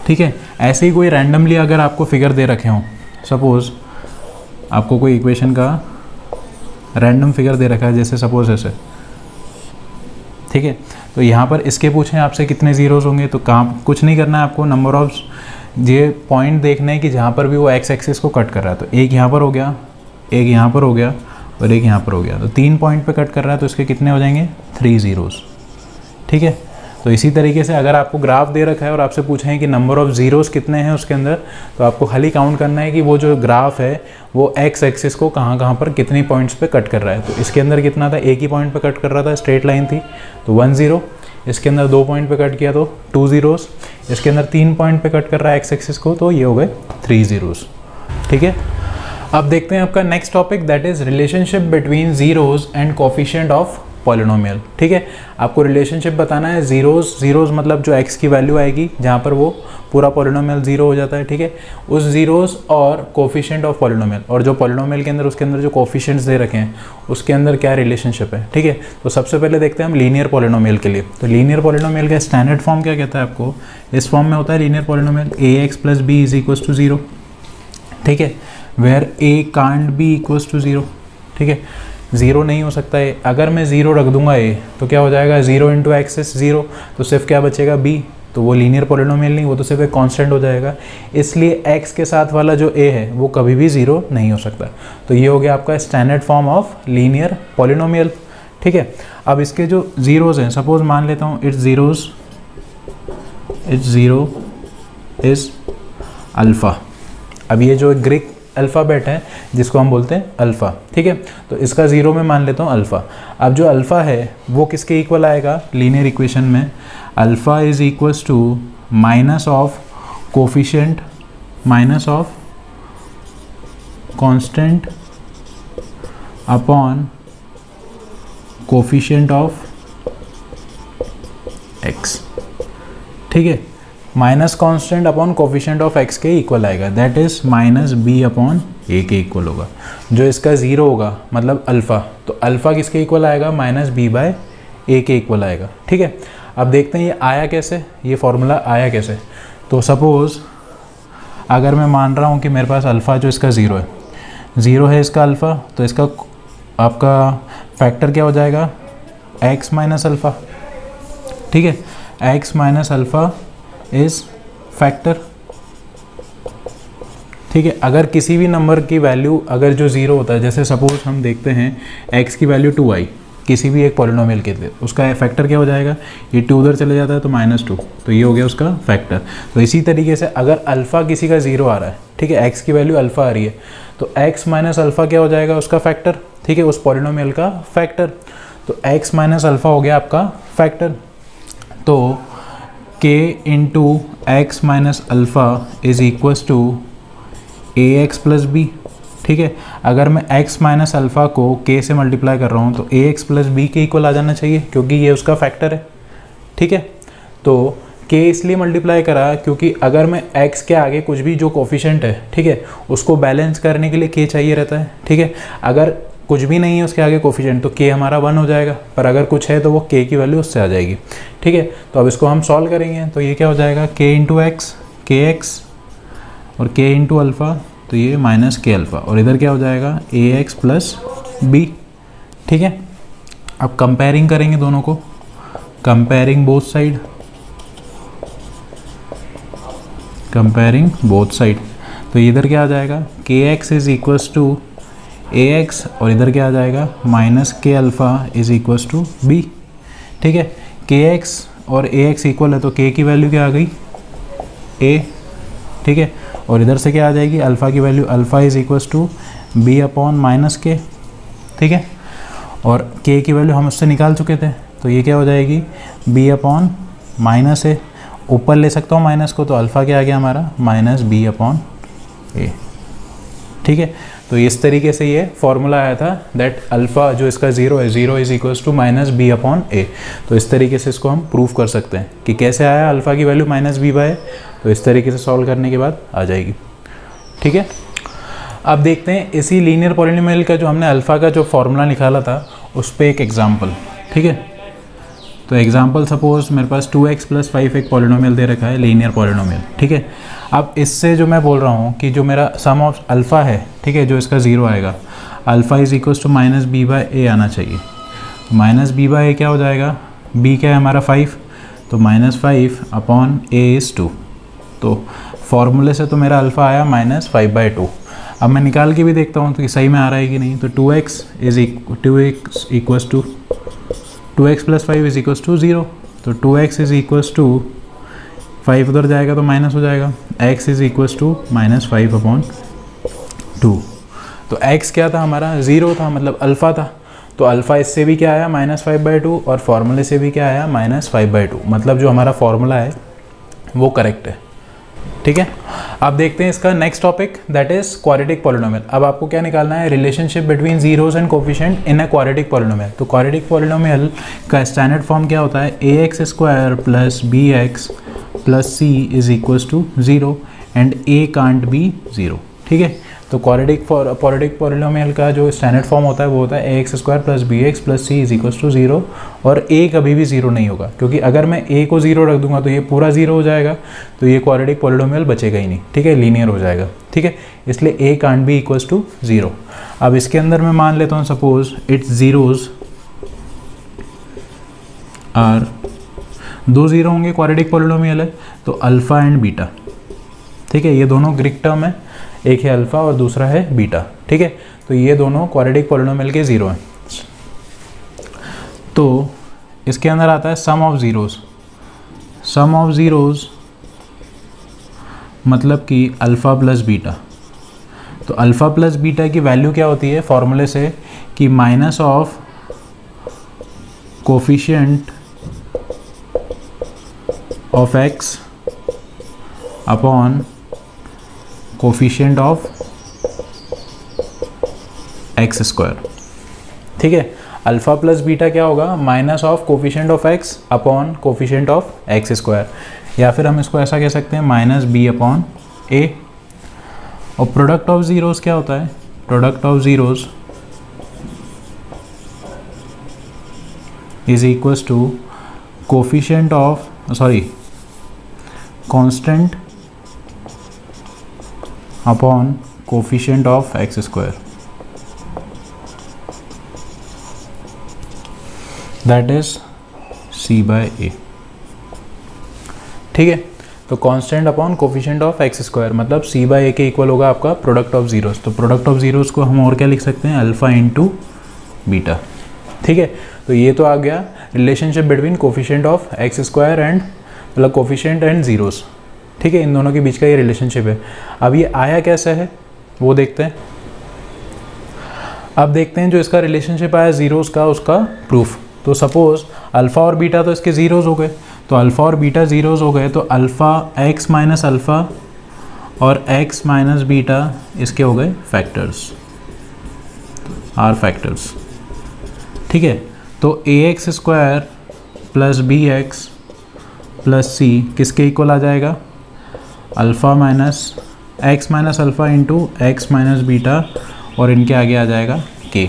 ठीक है। ऐसे ही कोई रैंडमली अगर आपको फिगर दे रखे हों, सपोज़ आपको कोई इक्वेशन का रैंडम फिगर दे रखा है, जैसे सपोज ऐसे, ठीक है, तो यहाँ पर इसके पूछें आपसे कितने ज़ीरोज़ होंगे, तो काम कुछ नहीं करना है आपको, नंबर ऑफ ये पॉइंट देखना है कि जहाँ पर भी वो एक्स एक्सिस को कट कर रहा है, तो एक यहाँ पर हो गया, एक यहाँ पर हो गया और एक यहाँ पर हो गया, तो 3 पॉइंट पे कट कर रहा है, तो इसके कितने हो जाएंगे, 3 ज़ीरोज़, ठीक है। तो इसी तरीके से अगर आपको ग्राफ दे रखा है और आपसे पूछे हैं कि नंबर ऑफ़ ज़ीरोज़ कितने हैं उसके अंदर, तो आपको खाली काउंट करना है कि वो जो ग्राफ है वो एक्स एक्सिस को कहाँ कहाँ पर कितनी पॉइंट्स पे कट कर रहा है। तो इसके अंदर कितना था, एक ही पॉइंट पे कट कर रहा था, स्ट्रेट लाइन थी, तो 1 0। इसके अंदर 2 पॉइंट पे कट किया तो 2 ज़ीरोज़। इसके अंदर 3 पॉइंट पे कट कर रहा है एक्स एक्सिस को, तो ये हो गए 3 ज़ीरोज़, ठीक है। अब देखते हैं आपका next topic, that is relationship between zeros and coefficient of polynomial, ठीक है। आपको रिलेशनशिप बताना है, ज़ीरोज़ मतलब जो x की वैल्यू आएगी जहाँ पर वो पूरा पॉलिनोमियल 0 हो जाता है, ठीक है, उस ज़ीरोज़ और कोफिशिएंट ऑफ पॉलिनोमियल, और जो पॉलिनोमियल के अंदर उसके अंदर जो कोफिशिएंट्स दे रखे हैं उसके अंदर क्या रिलेशनशिप है, ठीक है। तो सबसे पहले देखते हैं हम लीनियर पॉलिनोमियल के लिए। तो लीनियर पॉलिनोमियल का स्टैंडर्ड फॉर्म क्या कहता है आपको, इस फॉर्म में होता है लीनियर पॉलिनोमियल ax + b = 0, ठीक है, where a can't be equals to 0, ठीक है, 0 नहीं हो सकता है। अगर मैं 0 रख दूंगा a तो क्या हो जाएगा, 0 × x इज 0, तो सिर्फ क्या बचेगा b, तो वो लीनियर पॉलिनोमियल नहीं, वो तो सिर्फ एक कांस्टेंट हो जाएगा, इसलिए x के साथ वाला जो a है वो कभी भी 0 नहीं हो सकता। तो ये हो गया आपका standard form of linear polynomial, ठीक है। अब इसके जो ज़ीरोज़ हैं, सपोज मान लेता हूँ इट्स 0 इज़ अल्फ़ा। अब ये जो ग्रीक अल्फ़ाबेट है जिसको हम बोलते हैं अल्फ़ा, ठीक है, तो इसका 0 में मान लेता हूँ अल्फ़ा। अब जो अल्फ़ा है वो किसके इक्वल आएगा लीनियर इक्वेशन में, alpha is equals to minus of coefficient minus of constant upon coefficient of x, ठीक है, minus constant upon coefficient of x के इक्वल आएगा, दैट इज -b/a के इक्वल होगा। जो इसका 0 होगा मतलब अल्फ़ा, तो अल्फ़ा किसके इक्वल आएगा, -b/a के इक्वल आएगा, ठीक है। अब देखते हैं ये आया कैसे, ये फॉर्मूला आया कैसे। तो सपोज़ अगर मैं मान रहा हूँ कि मेरे पास अल्फ़ा जो इसका 0 है, 0 है इसका अल्फ़ा, तो इसका आपका फैक्टर क्या हो जाएगा, x माइनस अल्फ़ा, ठीक है, x माइनस अल्फ़ा इज़ फैक्टर, ठीक है। अगर किसी भी नंबर की वैल्यू अगर जो 0 होता है, जैसे सपोज हम देखते हैं x की वैल्यू 2i किसी भी एक पॉलिनोमियल के लिए, उसका फैक्टर क्या हो जाएगा, ये 2 उधर चले जाता है तो -2, तो ये हो गया उसका फैक्टर। तो इसी तरीके से अगर अल्फ़ा किसी का 0 आ रहा है, ठीक है, x की वैल्यू अल्फ़ा आ रही है, तो x माइनस अल्फ़ा क्या हो जाएगा, उसका फैक्टर, ठीक है, उस पॉलिनोमियल का फैक्टर। तो x माइनस अल्फ़ा हो गया आपका फैक्टर। तो k into x minus alpha is equals to ax plus b, ठीक है। अगर मैं x माइनस अल्फ़ा को k से मल्टीप्लाई कर रहा हूँ तो ax प्लस बी के इक्वल आ जाना चाहिए, क्योंकि ये उसका फैक्टर है, ठीक है। तो k इसलिए मल्टीप्लाई करा क्योंकि अगर मैं x के आगे कुछ भी जो कोफिशिएंट है, ठीक है, उसको बैलेंस करने के लिए k चाहिए रहता है, ठीक है। अगर कुछ भी नहीं है उसके आगे कोफिशिएंट तो k हमारा 1 हो जाएगा, पर अगर कुछ है तो वो k की वैल्यू उससे आ जाएगी, ठीक है। तो अब इसको हम सॉल्व करेंगे, तो ये क्या हो जाएगा, k इंटू एक्स, kx, और k इंटू अल्फ़ा, तो ये माइनस k अल्फ़ा, और इधर क्या हो जाएगा, ax प्लस b, ठीक है। अब कंपेयरिंग करेंगे दोनों को, comparing both side, comparing both side, तो इधर क्या आ जाएगा, kx is equals to ax, और इधर क्या आ जाएगा, minus k alpha is equals to b, ठीक है। kx और ax इक्वल है तो k की वैल्यू क्या आ गई, a, ठीक है, और इधर से क्या आ जाएगी, अल्फ़ा की value, alpha is equals to b upon minus k, ठीक है, और k की वैल्यू हम उससे निकाल चुके थे, तो ये क्या हो जाएगी, b अपॉन माइनस a, ऊपर ले सकता हूँ माइनस को, तो अल्फ़ा क्या आ गया हमारा, -b अपॉन a, ठीक है। तो इस तरीके से ये फॉर्मूला आया था दैट अल्फ़ा जो इसका ज़ीरो है, zero is equals to minus B upon A. तो इस तरीके से इसको हम प्रूव कर सकते हैं कि कैसे आया अल्फ़ा की वैल्यू माइनस बी बाय। तो इस तरीके से सॉल्व करने के बाद आ जाएगी। ठीक है, अब देखते हैं इसी लीनियर पॉलिनोमियल का जो हमने अल्फ़ा का जो फॉर्मूला निकाला था उस पर एक एग्जाम्पल। ठीक है, तो एग्जाम्पल सपोज मेरे पास 2x + 5 एक पॉलिनोमियल दे रखा है, लीनियर पॉलिनोमियल। ठीक है, अब इससे जो मैं बोल रहा हूँ कि जो मेरा सम ऑफ अल्फ़ा है, ठीक है, जो इसका ज़ीरो आएगा, alpha is equals to minus B by A आना चाहिए। माइनस बी बाय ए क्या हो जाएगा, बी क्या है हमारा 5, तो -5 अपॉन ए इज़ 2। तो फॉर्मूले से तो मेरा अल्फ़ा आया -5/2। अब मैं निकाल के भी देखता हूँ तो कि सही में आ रहा है कि नहीं। तो 2x equals to 2x + 5 is equals to 0। तो 2x इज इक्वल्स टू 5 उधर जाएगा तो माइनस हो जाएगा, x इज इक्वल्स टू -5/2। तो x क्या था हमारा, 0 था, मतलब अल्फ़ा था। तो अल्फ़ा इससे भी क्या आया -5/2 और फॉर्मूले से भी क्या आया -5/2, मतलब जो हमारा फॉर्मूला है वो करेक्ट है। ठीक है, अब देखते हैं इसका next topic that is quadratic polynomial. अब आपको क्या निकालना है, relationship between zeros and coefficient in a quadratic polynomial. तो क्वाड्रेटिक पॉलिनोमियल का स्टैंडर्ड फॉर्म क्या होता है, ax² + bx + c is equals to 0 and a can't be 0। ठीक है, तो क्वाड्रेटिक पॉलिनोमियल का जो स्टैंडर्ड फॉर्म होता है वो होता है ax² + bx + c is equals to 0 और a कभी भी 0 नहीं होगा, क्योंकि अगर मैं a को 0 रख दूंगा तो ये पूरा 0 हो जाएगा, तो ये क्वाड्रेटिक पॉलिनोमियल बचेगा ही नहीं। ठीक है, लीनियर हो जाएगा। ठीक है, इसलिए a can't be equals to 0। अब इसके अंदर मैं मान लेता हूँ सपोज इट्स जीरोज आर, 2 0 होंगे, क्वाड्रेटिक पॉलिनोमियल है, तो अल्फ़ा एंड बीटा। ठीक है, ये दोनों ग्रीक टर्म है, एक है अल्फ़ा और दूसरा है बीटा। ठीक है, तो ये दोनों क्वाड्रेटिक पॉलिनोमियल के 0 हैं। तो इसके अंदर आता है sum of zeros. Sum of zeros मतलब कि अल्फ़ा प्लस बीटा। तो अल्फ़ा प्लस बीटा की वैल्यू क्या होती है फॉर्मूले से, कि minus of coefficient of x upon coefficient of x²। ठीक है, अल्फ़ा प्लस बीटा क्या होगा, minus of coefficient of x upon coefficient of x², या फिर हम इसको ऐसा कह सकते हैं -b/a। और प्रोडक्ट ऑफ ज़ीरोज़ क्या होता है, product of zeros is equals to coefficient of constant upon coefficient of x², that is c/a। ठीक है, तो constant upon coefficient of x² मतलब c/a के इक्वल होगा आपका प्रोडक्ट ऑफ ज़ीरोज़। तो प्रोडक्ट ऑफ ज़ीरोज़ को हम और क्या लिख सकते हैं, अल्फ़ा इंटू बीटा। ठीक है, तो ये तो आ गया relationship between coefficient of x² and मतलब कोफिशिएंट एंड ज़ीरोज़। ठीक है, इन दोनों के बीच का ये रिलेशनशिप है। अब ये आया कैसे है वो देखते हैं। अब देखते हैं जो इसका रिलेशनशिप आया ज़ीरोज़ का, उसका प्रूफ। तो सपोज अल्फ़ा और बीटा तो इसके ज़ीरोज़ हो गए, तो अल्फ़ा और बीटा ज़ीरोज़ हो गए, तो अल्फ़ा x माइनस अल्फ़ा और x माइनस बीटा इसके हो गए फैक्टर्स, आर फैक्टर्स। ठीक है, तो ax² + bx + c किसके इक्वल आ जाएगा, अल्फ़ा माइनस x माइनस alpha into x minus beta, और इनके आगे आ जाएगा k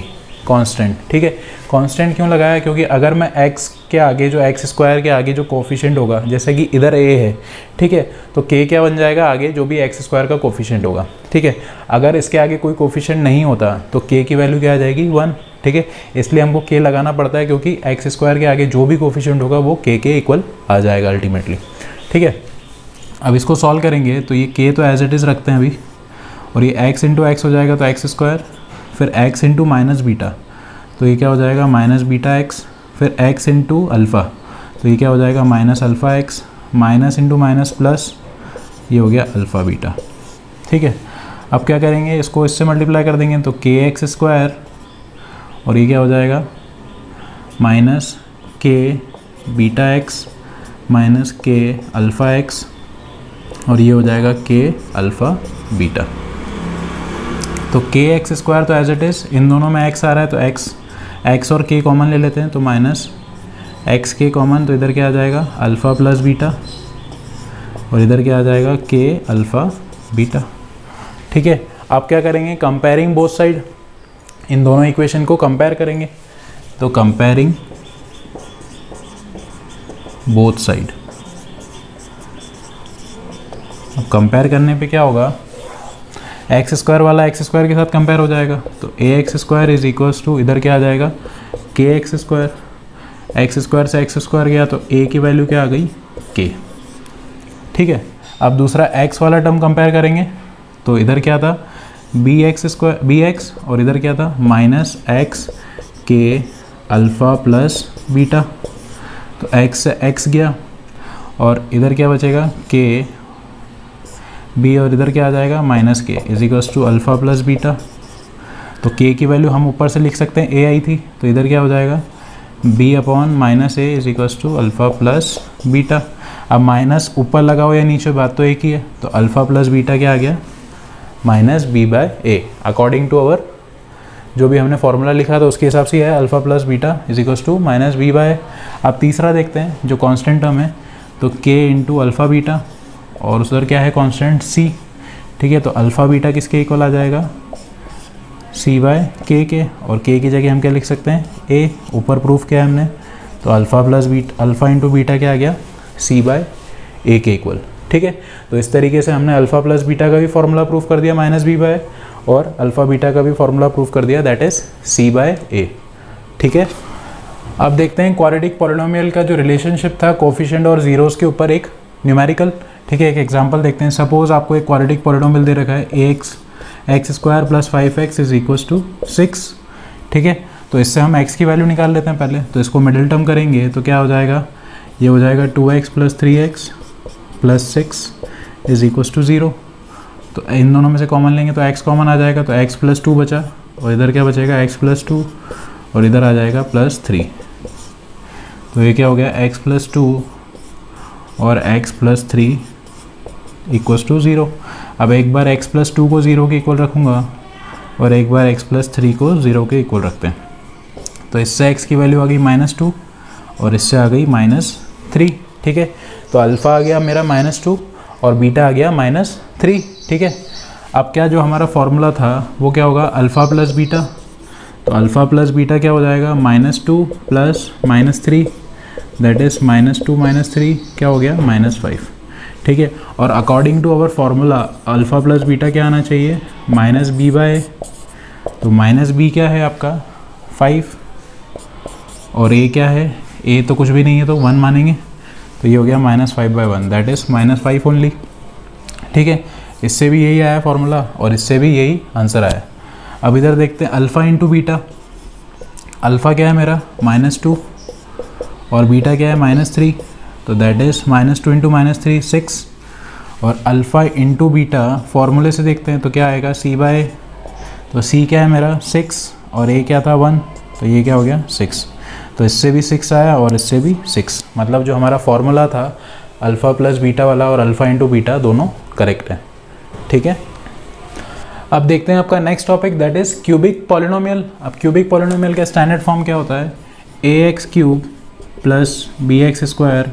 कांस्टेंट। ठीक है, कांस्टेंट क्यों लगाया, क्योंकि अगर मैं x के आगे जो x² के आगे जो कोफिशिएंट होगा, जैसे कि इधर a है, ठीक है, तो k क्या बन जाएगा आगे जो भी x² का कोफिशिएंट होगा। ठीक है, अगर इसके आगे कोई कोफिशिएंट नहीं होता तो k की वैल्यू क्या आ जाएगी, 1। ठीक है, इसलिए हमको k लगाना पड़ता है, क्योंकि x² के आगे जो भी कोफिशिएंट होगा वो k के इक्वल आ जाएगा अल्टीमेटली। ठीक है, अब इसको सॉल्व करेंगे तो ये k तो एज इट इज़ रखते हैं अभी, और ये x इंटू एक्स हो जाएगा तो x², फिर x इंटू माइनस बीटा, तो ये क्या हो जाएगा -βx, फिर x इंटू अल्फ़ा, तो ये क्या हो जाएगा -αx, minus into minus plus, ये हो गया अल्फ़ा बीटा। ठीक है, अब क्या करेंगे, इसको इससे मल्टीप्लाई कर देंगे तो kx² और ये क्या हो जाएगा -k βx minus k αx, और ये हो जाएगा k अल्फ़ा बीटा। तो के एक्स स्क्वायर तो एज इट इज़, इन दोनों में एक्स आ रहा है तो एक्स और के कॉमन ले लेते हैं, तो माइनस एक्स के कॉमन, तो इधर क्या आ जाएगा अल्फ़ा प्लस बीटा, और इधर क्या आ जाएगा के अल्फ़ा बीटा। ठीक है, आप क्या करेंगे, कंपेयरिंग बोथ साइड, इन दोनों इक्वेशन को कंपेयर करेंगे। तो कंपेयरिंग बोथ साइड, अब कंपेयर करने पे क्या होगा, एक्स स्क्वायर वाला एक्स स्क्वायर के साथ कंपेयर हो जाएगा, तो A x square is equals to, इधर क्या आ जाएगा के एक्स स्क्वायर, एक्स स्क्वायर से एक्स स्क्वायर गया तो ए की वैल्यू क्या आ गई के। ठीक है, अब दूसरा एक्स वाला टर्म कंपेयर करेंगे, तो इधर क्या था b x square b x, और इधर क्या था माइनस एक्स के अल्फ़ा प्लस बीटा, तो एक्स से एक्स गया और इधर क्या बचेगा के बी, और इधर क्या आ जाएगा minus k is equals to alpha plus beta. तो के की वैल्यू हम ऊपर से लिख सकते हैं, ए आई थी, तो इधर क्या हो जाएगा b upon minus a is equals to alpha plus beta. अब माइनस ऊपर लगाओ या नीचे, बात तो एक ही है, तो अल्फ़ा प्लस बीटा क्या आ गया minus B by a, according to our जो भी हमने फॉर्मूला लिखा था उसके हिसाब से है alpha plus beta is equals to minus B by. अब तीसरा देखते हैं जो कांस्टेंट टर्म है, तो के इंटू अल्फ़ा बीटा, और उधर क्या है कांस्टेंट सी। ठीक है, तो अल्फ़ा बीटा किसके इक्वल आ जाएगा सी बाय के, और के की जगह हम क्या लिख सकते हैं ए, ऊपर प्रूफ किया है हमने, तो alpha plus beta alpha into beta क्या आ गया सी बाय ए के इक्वल। ठीक है, तो इस तरीके से हमने अल्फ़ा प्लस बीटा का भी फॉर्मूला प्रूफ कर दिया माइनस बी बाय, और अल्फ़ा बीटा का भी फॉर्मूला प्रूफ कर दिया that is C bye a. ठीक है, अब देखते हैं क्वाड्रेटिक पॉलिनोमियल का जो रिलेशनशिप था कोफिशिएंट और जीरोज़ के ऊपर एक न्यूमेरिकल। ठीक है, एक एग्जांपल देखते हैं। सपोज आपको एक क्वाड्रेटिक पॉलिनोमियल दे रखा है A x square plus 5x is equals to 6। ठीक है, तो इससे हम x की वैल्यू निकाल लेते हैं पहले, तो इसको मिडिल टर्म करेंगे तो क्या हो जाएगा, ये हो जाएगा 2x plus 3x plus 6 is equals to 0। तो इन दोनों में से कॉमन लेंगे तो x कॉमन आ जाएगा, तो x प्लस 2 बचा, और इधर क्या बचेगा x प्लस 2, और इधर आ जाएगा प्लस 3। तो ये क्या हो गया x प्लस 2 और x प्लस 3 इक्वल्स टू 0। अब एक बार x प्लस 2 को 0 के इक्वल रखूँगा और एक बार x प्लस 3 को 0 के इक्वल रखते हैं, तो इससे x की वैल्यू आ गई -2 और इससे आ गई -3। ठीक है, तो अल्फ़ा आ गया मेरा -2 और बीटा आ गया -3। ठीक है, अब क्या जो हमारा फॉर्मूला था वो क्या होगा अल्फ़ा प्लस बीटा, तो अल्फ़ा प्लस बीटा क्या हो जाएगा -2 प्लस -3 दैट इज़ -2 -3 क्या हो गया -5। ठीक है, और according to our formula alpha plus beta क्या आना चाहिए माइनस बी बाय, तो माइनस बी क्या है आपका 5, और ए क्या है, ए तो कुछ भी नहीं है तो 1 मानेंगे, तो ये हो गया -5/1 दैट इज़ -5 ओनली। ठीक है, इससे भी यही आया फार्मूला और इससे भी यही आंसर आया। अब इधर देखते हैं अल्फ़ा इंटू बीटा, अल्फ़ा क्या है मेरा -2 और बीटा क्या है -3, तो दैट इज़ -2 इंटू -3 6, और अल्फ़ा इंटू बीटा फॉर्मूले से देखते हैं तो क्या आएगा सी बाय, तो सी क्या है मेरा 6 और ए क्या था 1, तो ये क्या हो गया 6, तो इससे भी 6 आया और इससे भी 6, मतलब जो हमारा फॉर्मूला था अल्फ़ा प्लस बीटा वाला और अल्फ़ा इंटू बीटा दोनों करेक्ट है। ठीक है, अब देखते हैं आपका next topic that is cubic polynomial. अब क्यूबिक पॉलिनोमियल का स्टैंडर्ड फॉर्म क्या होता है, ax cube plus bx square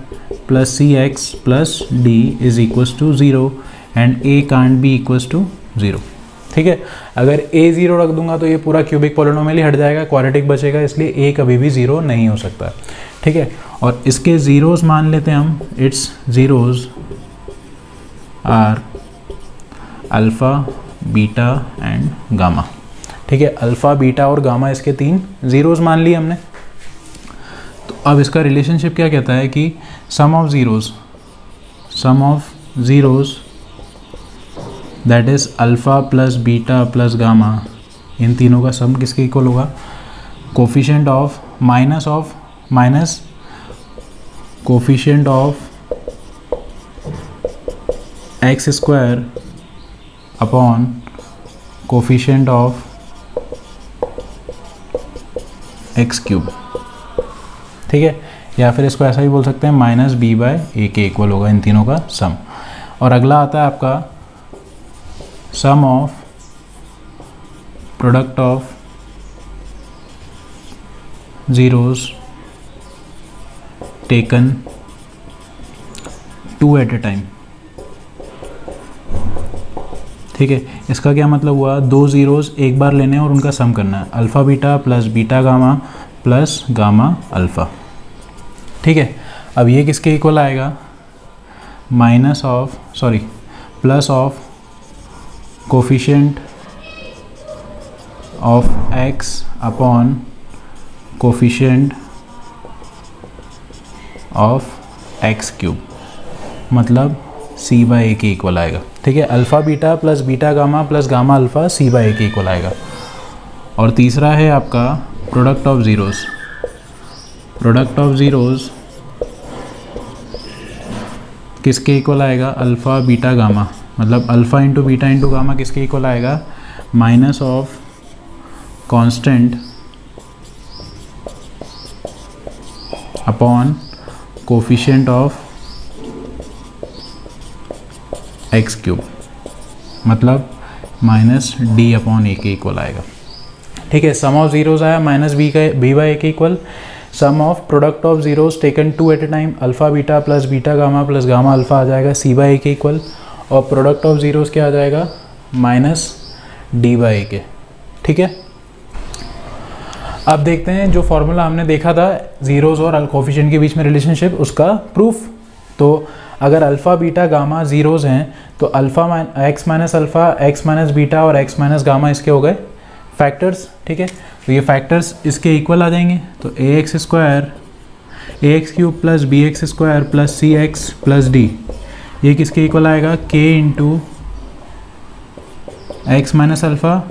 plus cx plus d is equals to 0 and a can't be equals to 0। ठीक है, अगर a 0 रख दूंगा तो ये पूरा क्यूबिक पॉलिनोमियल ही हट जाएगा, क्वाड्रेटिक बचेगा, इसलिए a कभी भी 0 नहीं हो सकता। ठीक है, और इसके ज़ीरोज़ मान लेते हैं हम, it's zeros are alpha beta and gamma. ठीक है, अल्फ़ा बीटा और गामा इसके 3 ज़ीरोज़ मान लिए हमने। तो अब इसका रिलेशनशिप क्या कहता है कि sum of zeros that is alpha plus beta plus gamma, इन तीनों का सम किसके इक्वल होगा, coefficient of coefficient of x square upon coefficient of x cube. ठीक है, या फिर इसको ऐसा भी बोल सकते हैं -b बाय ए के इक्वल होगा इन तीनों का सम। और अगला आता है आपका sum of product of zeros taken 2 at a time। ठीक है, इसका क्या मतलब हुआ, 2 ज़ीरोज़ एक बार लेने हैं और उनका सम करना है, alpha beta plus beta gamma plus gamma alpha. ठीक है, अब ये किसके इक्वल आएगा, plus of coefficient of x upon coefficient of x cube, मतलब c/a के इक्वल आएगा। ठीक है, alpha beta plus beta gamma plus gamma alpha c/a के इक्वल आएगा। और तीसरा है आपका प्रोडक्ट ऑफ ज़ीरोज़ किसके इक्वल आएगा, अल्फ़ा बीटा गामा, मतलब alpha into beta into gamma किसके इक्वल आएगा, minus of constant upon coefficient of x cube, मतलब माइनस डी अपॉन ए के इक्वल आएगा। ठीक है, सम ऑफ ज़ीरोज़ आया माइनस b/a के equal, sum of product of zeros taken 2 at a time, alpha beta plus beta gamma plus gamma alpha आ जाएगा c/a के इक्वल, और प्रोडक्ट ऑफ ज़ीरोज़ क्या आ जाएगा, माइनस d/a के। ठीक है, अब देखते हैं जो फॉर्मूला हमने देखा था ज़ीरोज़ और कोफिशिएंट के बीच में रिलेशनशिप, उसका प्रूफ। तो अगर अल्फ़ा बीटा गामा ज़ीरोज़ हैं तो alpha x minus alpha, x minus beta और एक्स माइनस गामा इसके हो गए फैक्टर्स। ठीक है, तो ये फैक्टर्स इसके इक्वल आ जाएंगे, तो ax cube plus bx square plus cx plus d, ये किसके इक्वल आएगा, k into x minus alpha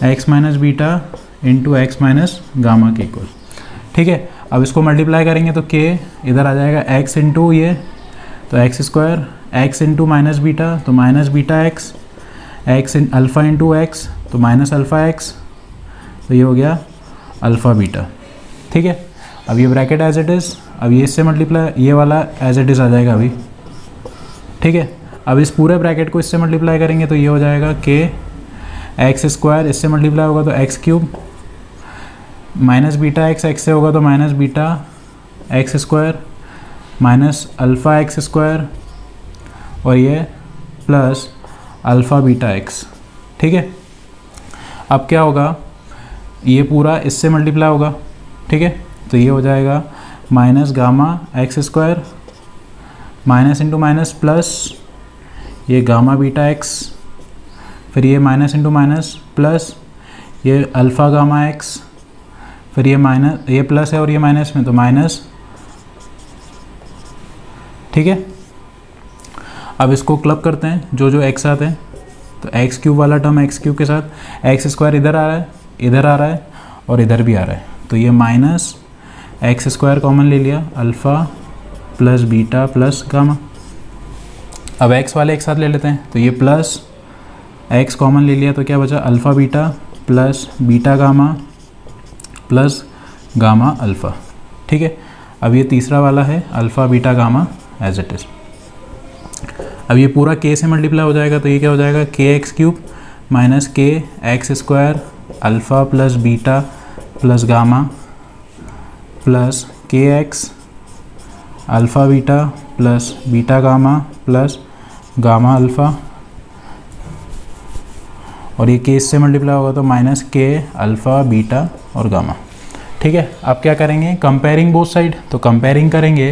x minus beta into x minus gamma के इक्वल। ठीक है, अब इसको मल्टीप्लाई करेंगे तो k इधर आ जाएगा x इंटू ये, तो x square, x into minus beta तो माइनस बीटा एक्स, एक्स इन अल्फ़ा इंटू एक्स तो माइनस अल्फ़ा एक्स, तो ये हो गया अल्फ़ा बीटा। ठीक है, अब ये ब्रैकेट एज इट इज़, अब ये इससे मल्टीप्लाई, ये वाला एज इट इज़ आ जाएगा अभी। ठीक है, अब इस पूरे ब्रैकेट को इससे मल्टीप्लाई करेंगे तो ये हो जाएगा k एक्स स्क्वायर, इससे मल्टीप्लाई होगा तो x cube, minus beta x से होगा तो minus beta x square minus alpha x square, और ये प्लस अल्फ़ा बीटा एक्स। ठीक है, अब क्या होगा, ये पूरा इससे मल्टीप्लाई होगा। ठीक है, तो ये हो जाएगा minus gamma x square, minus into minus plus ये गामा बीटा एक्स, फिर ये माइनस इंटू माइनस प्लस ये अल्फ़ा गामा एक्स, फिर ये माइनस, ये प्लस है और ये माइनस में तो माइनस। ठीक है, अब इसको क्लब करते हैं, जो एक्स आते हैं, तो एक्स क्यूब वाला टर्म एक्स क्यूब के साथ एक्स स्क्वायर इधर आ रहा है, इधर आ रहा है और इधर भी आ रहा है, तो ये माइनस एक्स स्क्वायर कॉमन ले लिया, alpha plus beta plus gamma. अब एक्स वाले एक साथ ले लेते हैं, तो ये प्लस एक्स कॉमन ले लिया तो क्या बचा, alpha beta plus beta gamma plus gamma alpha. ठीक है, अब ये तीसरा वाला है alpha beta gamma as it is. अब ये पूरा k से मल्टीप्लाई हो जाएगा तो ये क्या हो जाएगा, k x cube minus k x square alpha plus beta plus gamma plus k x alpha beta plus beta gamma plus gamma alpha, और ये k से मल्टीप्लाई होगा तो माइनस k अल्फ़ा बीटा और गामा। ठीक है, आप क्या करेंगे, कंपेयरिंग बोथ साइड, तो कंपेयरिंग करेंगे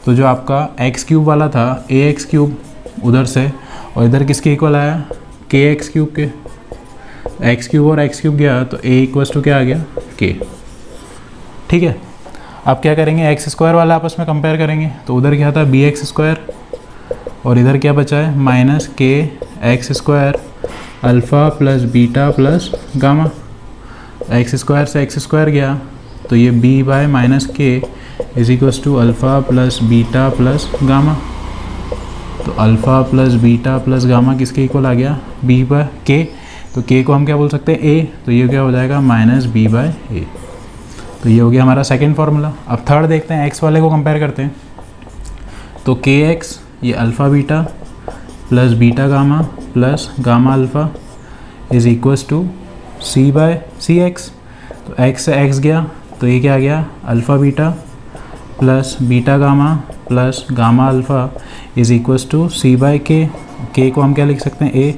तो जो आपका एक्स क्यूब वाला था a एक्स क्यूब उधर से, और इधर किसके इक्वल आया, k एक्स क्यूब के, एक्स क्यूब और एक्स क्यूब गया तो a इक्वल्स टू क्या आ गया, k। ठीक है, आप क्या करेंगे, एक्स स्क्वायर वाला आपस में कंपेयर करेंगे, तो उधर क्या था बी एक्स स्क्वायर, और इधर क्या बचा है minus k x square alpha plus beta plus gamma, x square से एक्स स्क्वायर गया तो ये b by minus k is equals to alpha plus beta plus gamma, तो alpha plus beta plus gamma किसके इक्वल आ गया, b बाय k, तो k को हम क्या बोल सकते हैं a, तो ये क्या हो जाएगा माइनस b बाय a। तो ये हो गया हमारा सेकेंड फार्मूला। अब थर्ड देखते हैं, x वाले को कंपेयर करते हैं, तो k एक्स ये alpha beta plus beta gamma plus gamma alpha, is equals to c by c x. तो एक्स से एक्स गया तो ये क्या आ गया, alpha beta plus beta gamma plus gamma alpha is equals to c by k. K को हम क्या लिख सकते हैं, ए,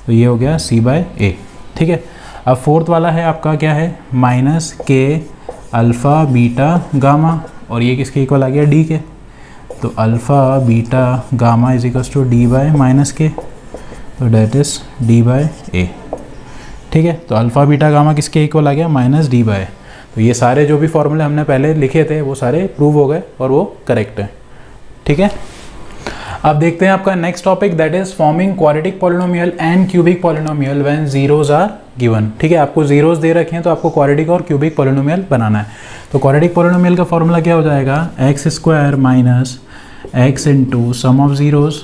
तो ये हो गया सी बाय ए। ठीक है, अब फोर्थ वाला है आपका क्या है, माइनस के अल्फ़ा बीटा गामा, और ये किसके इक्वल आ गया, डी के। तो alpha beta gamma is equals to d by minus k, तो that is d by a. ठीक है, तो अल्फ़ा बीटा गामा किसके इक्वल आ गया, माइनस डी बाय। तो ये सारे जो भी फॉर्मूले हमने पहले लिखे थे वो सारे प्रूव हो गए और वो करेक्ट है। ठीक है, अब देखते हैं आपका next topic, that is forming quadratic polynomial and cubic polynomial when zeros are given. ठीक है, आपको जीरोज दे रखे हैं तो आपको क्वाड्रेटिक और क्यूबिक पॉलिनोमियल बनाना है। तो क्वाड्रेटिक पॉलिनोमियल का फॉर्मूला क्या हो जाएगा, x square minus x into sum of zeros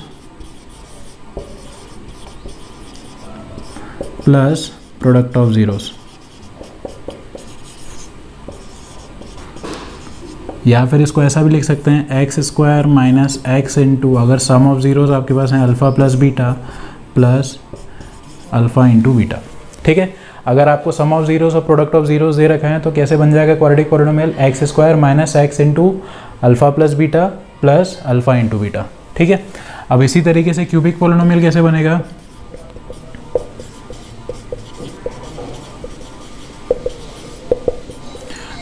plus product of zeros, या फिर इसको ऐसा भी लिख सकते हैं, x square minus x into, अगर सम ऑफ जीरोज आपके पास है alpha plus beta plus alpha into beta. ठीक है, अगर आपको सम ऑफ जीरोज और प्रोडक्ट ऑफ जीरोज दे रखा है तो कैसे बन जाएगा quadratic polynomial, x square minus x into alpha plus beta plus alpha into beta. ठीक है, अब इसी तरीके से क्यूबिक पॉलिनोमियल कैसे बनेगा,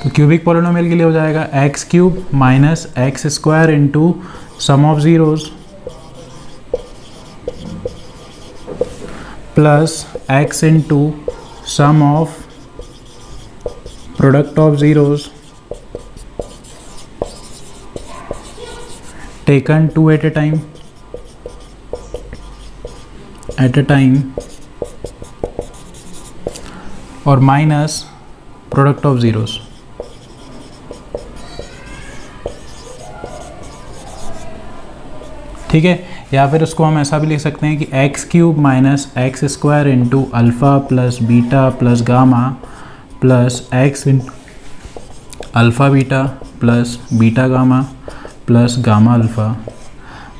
तो क्यूबिक पॉलिनोमियल के लिए हो जाएगा x cube minus x square into sum of zeros plus x into sum of product of zeros taken two at a time और माइनस प्रोडक्ट ऑफ जीरोज। ठीक है, या फिर उसको हम ऐसा भी लिख सकते हैं कि x cube minus x square into alpha plus beta plus gamma plus x into alpha beta plus beta gamma plus gamma alpha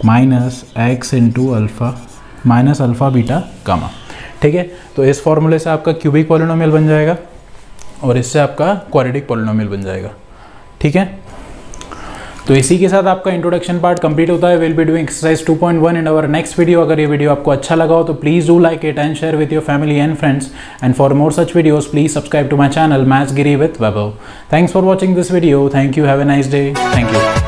minus x into alpha minus alpha beta gamma. ठीक है, तो इस फॉर्मूले से आपका क्यूबिक पॉलिनोमियल बन जाएगा और इससे आपका क्वाड्रेटिक पॉलिनोमियल बन जाएगा। ठीक है, तो इसी के साथ आपका इंट्रोडक्शन पार्ट कंप्लीट होता है। Will be doing exercise 2.1 in our next video. अगर ये वीडियो आपको अच्छा लगा हो तो please do like it and share with your family and friends, and for more such videos please subscribe to my channel maths Giri with Vaibhav. Thanks for watching this video. Thank you, have a nice day. Thank you.